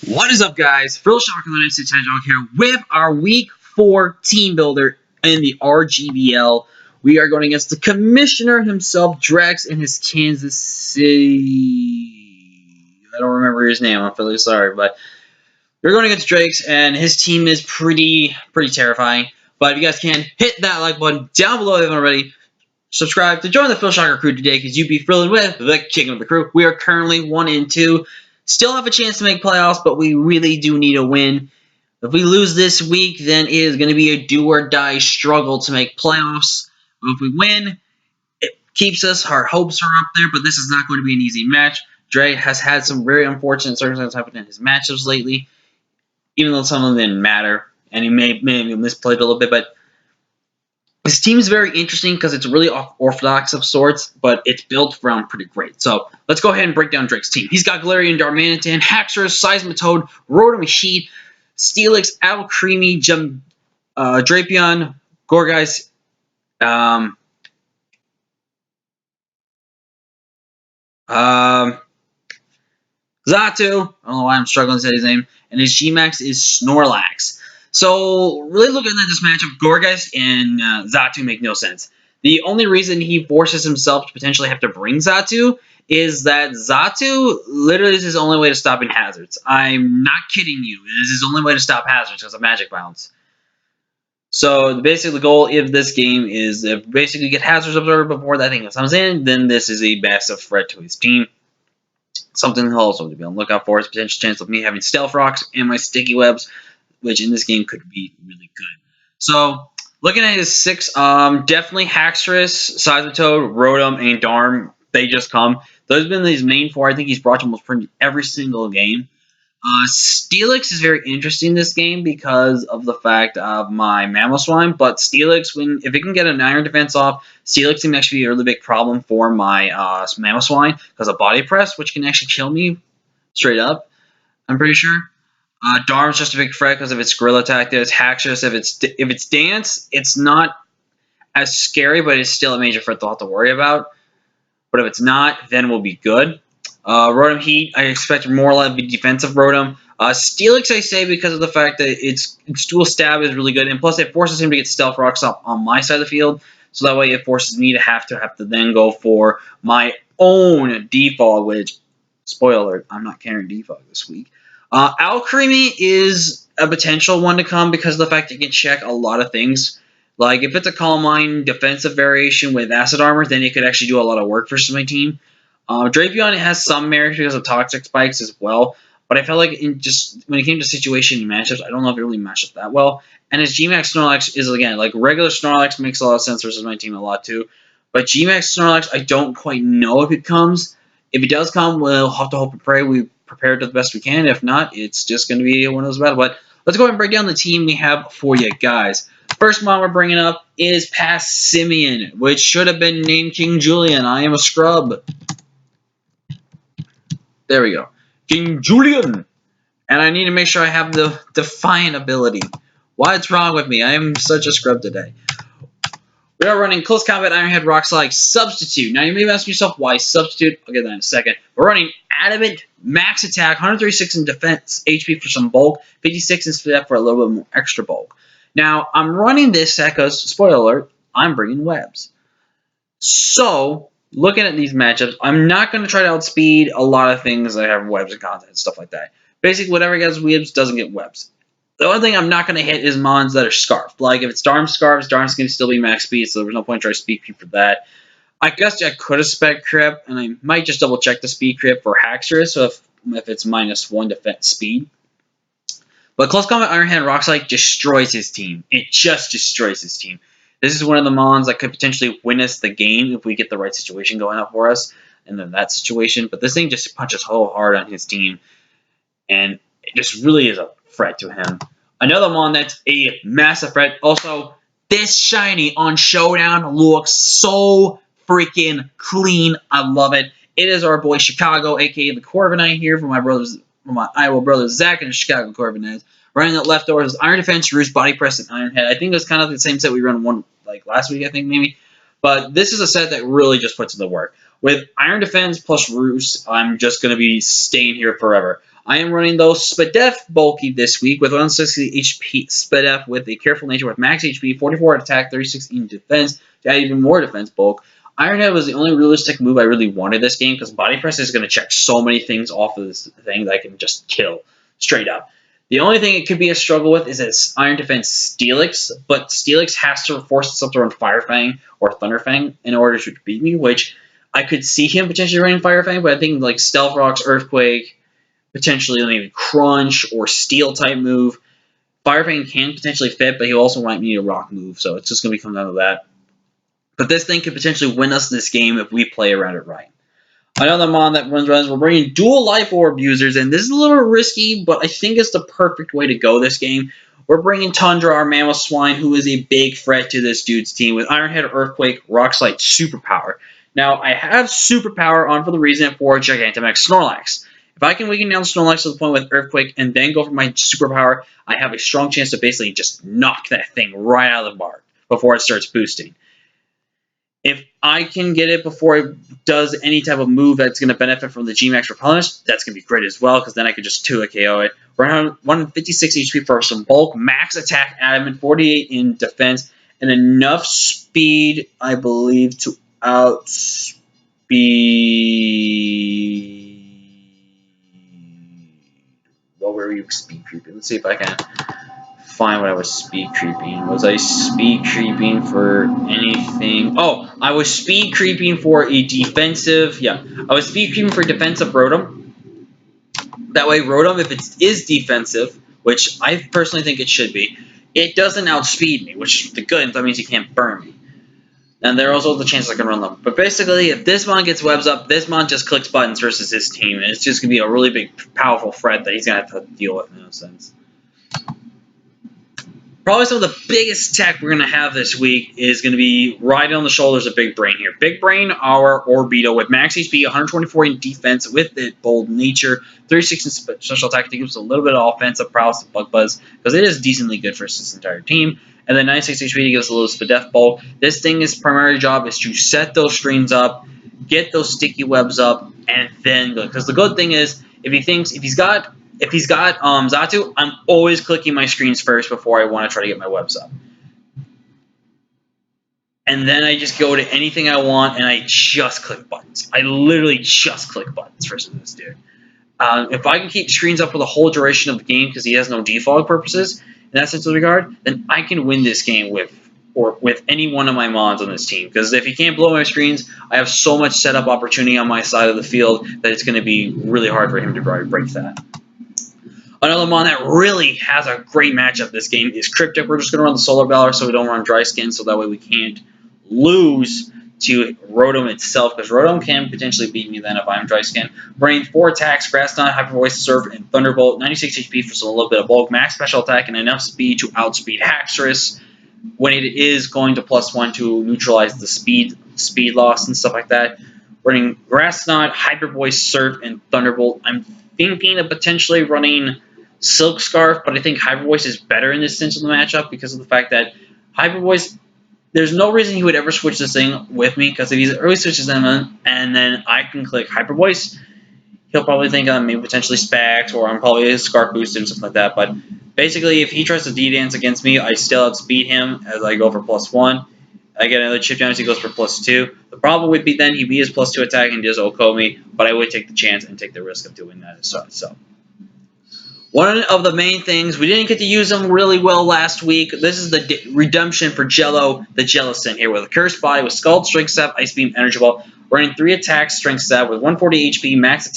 What is up, guys? Phil Shocker the Nice Hedgehog here with our Week 4 Team Builder in the RGBL. We are going against the Commissioner himself, Drex, in his Kansas City. I don't remember his name. I'm really sorry, but we're going against Drex, and his team is pretty terrifying. But if you guys can, hit that like button down below if you haven't already. Subscribe to join the Phil Shocker crew today because you'd be thrilling with the king of the crew. We are currently 1-2. Still have a chance to make playoffs, but we really do need a win. If we lose this week, then it is going to be a do-or-die struggle to make playoffs. But if we win, it keeps us, our hopes are up there, but this is not going to be an easy match. Dre has had some very unfortunate circumstances happen in his matchups lately, even though some of them didn't matter, and he may have misplayed a little bit, but his team is very interesting because it's really orthodox of sorts, but it's built around pretty great. So let's go ahead and break down Drake's team. He's got Galarian, Darmanitan, Haxorus, Seismitoad, Rotom Heat, Steelix, Alcremie, Drapion, Gourgeist, Xatu. I don't know why I'm struggling to say his name. And his Gmax is Snorlax. So, really looking at this matchup, Gourgeist and Xatu make no sense. The only reason he forces himself to potentially have to bring Xatu is that Xatu literally is his only way to stopping hazards. I'm not kidding you. It is his only way to stop hazards because of Magic Bounce. So, basically, the goal of this game is if basically get hazards observed before that thing comes in, then this is a massive threat to his team. Something also to be on the lookout for is potential chance of me having Stealth Rocks and my Sticky Webs, which in this game could be really good. So, looking at his 6, definitely Haxorus, Seismitoad, Rotom, and Darm. They just come. Those have been his main 4. I think he's brought to almost every single game. Steelix is very interesting in this game because of the fact of my Mamoswine, but Steelix, if it can get an Iron Defense off, Steelix can actually be a really big problem for my Mamoswine because of Body Press, which can actually kill me straight up, I'm pretty sure. Darm's just a big threat because of its Gorilla Tactics. Haxorus, if it's Dance, it's not as scary, but it's still a major threat to have to worry about. But if it's not, then we'll be good. Rotom Heat, I expect more like a defensive Rotom. Steelix, I say, because of the fact that its dual stab is really good, and plus it forces him to get Stealth Rocks up on my side of the field, so that way it forces me to have to then go for my own default, which, spoiler alert, I'm not carrying default this week. Alcremie is a potential one to come because of the fact that you can check a lot of things. Like, if it's a Calm Mind defensive variation with Acid Armor, then it could actually do a lot of work for my team. Drapion has some merit because of Toxic Spikes as well, but I felt like when it came to situation and matchups, I don't know if it really matched up that well. And his Gmax Snorlax is, again, like regular Snorlax makes a lot of sense versus my team a lot too. But Gmax Snorlax, I don't quite know if it comes. If it does come, we'll have to hope and pray we prepare it the best we can. If not, it's just going to be one of those battles. But let's go ahead and break down the team we have for you guys. First mod we're bringing up is Passimian, which should have been named King Julian. I am a scrub. There we go. King Julian. And I need to make sure I have the Defiant ability. What's wrong with me? I am such a scrub today. We are running Close Combat Ironhead Rock Slide Substitute. Now, you may be asking yourself, why Substitute? I'll get that in a second. We're running Adamant, Max Attack, 136 in Defense, HP for some bulk, 56 in Step for a little bit more extra bulk. Now, I'm running this set because, spoiler alert, I'm bringing Webs. So, looking at these matchups, I'm not going to try to outspeed a lot of things that have Webs and content and stuff like that. Basically, whatever gets Webs doesn't get Webs. The only thing I'm not going to hit is mons that are Scarfed. Like, if it's Darm Scarves, Darm's going to still be max speed, so there's no point trying to speed creep for that. I guess I could have spec Crip, and I might just double check the speed Crip for Haxorus, so if it's -1 defense speed. But Close Combat Ironhead Rockslide destroys his team. It just destroys his team. This is one of the mons that could potentially win us the game if we get the right situation going up for us, and then that situation. But this thing just punches so hard on his team, and it just really is a threat to him. Another mon that's a massive threat. Also, this shiny on Showdown looks so freaking clean. I love it. It is our boy Chicago, aka the Corviknight here from my Iowa brothers Zach and Chicago Corviknight. Running that leftovers Iron Defense, Roost, Body Press, and Iron Head. I think it was kind of the same set we run one like last week, I think maybe. But this is a set that really just puts in the work. With Iron Defense plus Roost, I'm just going to be staying here forever. I am running those Spadef bulky this week with 160 HP Spadef with a careful nature with max HP, 44 attack, 36 in defense to add even more defense bulk. Ironhead was the only realistic move I really wanted this game because Body Press is going to check so many things off of this thing that I can just kill straight up. The only thing it could be a struggle with is its Iron Defense Steelix, but Steelix has to force itself to run Fire Fang or Thunder Fang in order to beat me, which I could see him potentially running Fire Fang, but I think like Stealth Rocks, Earthquake, potentially maybe Crunch or Steel type move. Fire Fang can potentially fit, but he also might need a Rock move, so it's just going to come down to that. But this thing could potentially win us this game if we play around it right. Another mon that runs, we're bringing dual life orb users, and this is a little risky, but I think it's the perfect way to go this game. We're bringing Tundra, our Mammoth Swine, who is a big threat to this dude's team with Ironhead, Earthquake, Rock Slide, Superpower. Now, I have Superpower on for the reason for Gigantamax Snorlax. If I can weaken down Snorlax to the point with Earthquake and then go for my Superpower, I have a strong chance to basically just knock that thing right out of the park before it starts boosting. If I can get it before it does any type of move that's going to benefit from the G-Max Replenish, that's going to be great as well, because then I could just 2 KO it. We're on 156 HP for some bulk, max attack, adamant, 48 in defense, and enough speed, I believe, to outspeed... What were you speed creeping? Let's see if I can find what I was speed creeping. Was I speed creeping for anything? Oh, I was speed creeping for a defensive. Yeah, I was speed creeping for defensive Rotom. That way, Rotom, if it is defensive, which I personally think it should be, it doesn't outspeed me, which is the good. That means you can't burn me. And there are also the chances I can run them. But basically, if this mon gets webs up, this mon just clicks buttons versus his team, and it's just going to be a really big, powerful threat that he's going to have to deal with in a sense. Probably some of the biggest tech we're going to have this week is going to be riding on the shoulders of Big Brain here. Big Brain, our Orbeetle, with max HP, 124 in defense with it bold nature, 36 in special attack to give us a little bit of offensive prowess and Bug Buzz, because it is decently good for this entire team. And then 96 HP to give us a little Spadef Bulk. This thing's primary job is to set those strings up, get those sticky webs up, and then go. Because the good thing is, if he's got Xatu, I'm always clicking my screens first before I want to try to get my webs up. And then I just go to anything I want, and I just click buttons. I literally just click buttons versus this dude. If I can keep screens up for the whole duration of the game because he has no defog purposes, in that sense of regard, then I can win this game with any one of my mons on this team. Because if he can't blow my screens, I have so much setup opportunity on my side of the field that it's going to be really hard for him to break that. Another mon that really has a great matchup this game is Cryptic. We're just going to run the Solar Valor so we don't run Dry Skin, so that way we can't lose to Rotom itself, because Rotom can potentially beat me then if I'm Dry Skin. Running 4 attacks, Grass Knot, Hyper Voice, Surf, and Thunderbolt. 96 HP for a little bit of bulk, max special attack, and enough speed to outspeed Haxorus when it is going to +1 to neutralize the speed loss and stuff like that. Running Grass Knot, Hyper Voice, Surf, and Thunderbolt. I'm thinking of potentially running Silk Scarf, but I think Hyper Voice is better in this sense of the matchup because of the fact that Hyper Voice, there's no reason he would ever switch this thing with me, because if he early switches them in, and then I can click Hyper Voice, he'll probably think I'm maybe potentially Spax, or I'm probably a Scarf Boost and stuff like that. But basically, if he tries to D-Dance against me, I still outspeed him as I go for +1. I get another chip damage, he goes for +2. The problem would be then he'd be his +2 attack and just OHKO me, but I would take the chance and take the risk of doing that as so. One of the main things, we didn't get to use them really well last week. This is the redemption for Jello, the Jellicent here, with a Cursed Body, with Scald, Strength Sap, Ice Beam, Energy Ball, running 3 attacks, Strength Sap, with 140 HP, max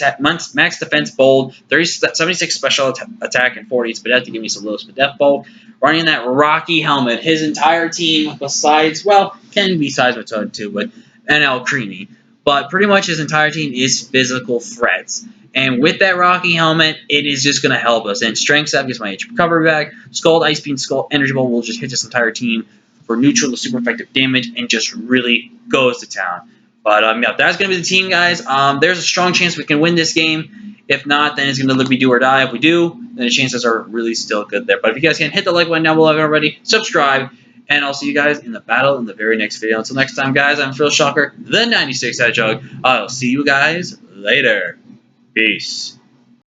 defense, bold, 76 special attack, and 40 Spadef to give me some little Spadef bulk. Running that Rocky Helmet, his entire team, besides, well, Ken besides Matoad too, but NL Creamy. But pretty much his entire team is physical threats. And with that Rocky Helmet, it is just going to help us. And Strength Sap gets my HP recovery back. Scald, Ice Beam, Scald, Energy Ball will just hit this entire team for neutral to super effective damage and just really goes to town. But yeah, that's going to be the team, guys. There's a strong chance we can win this game. If not, then it's going to be do or die. If we do, then the chances are really still good there. But if you guys can, hit the like button down below already, subscribe, and I'll see you guys in the battle in the very next video. Until next time, guys, I'm Phil Shocker, the 96 Hedgehog. I'll see you guys later. Peace.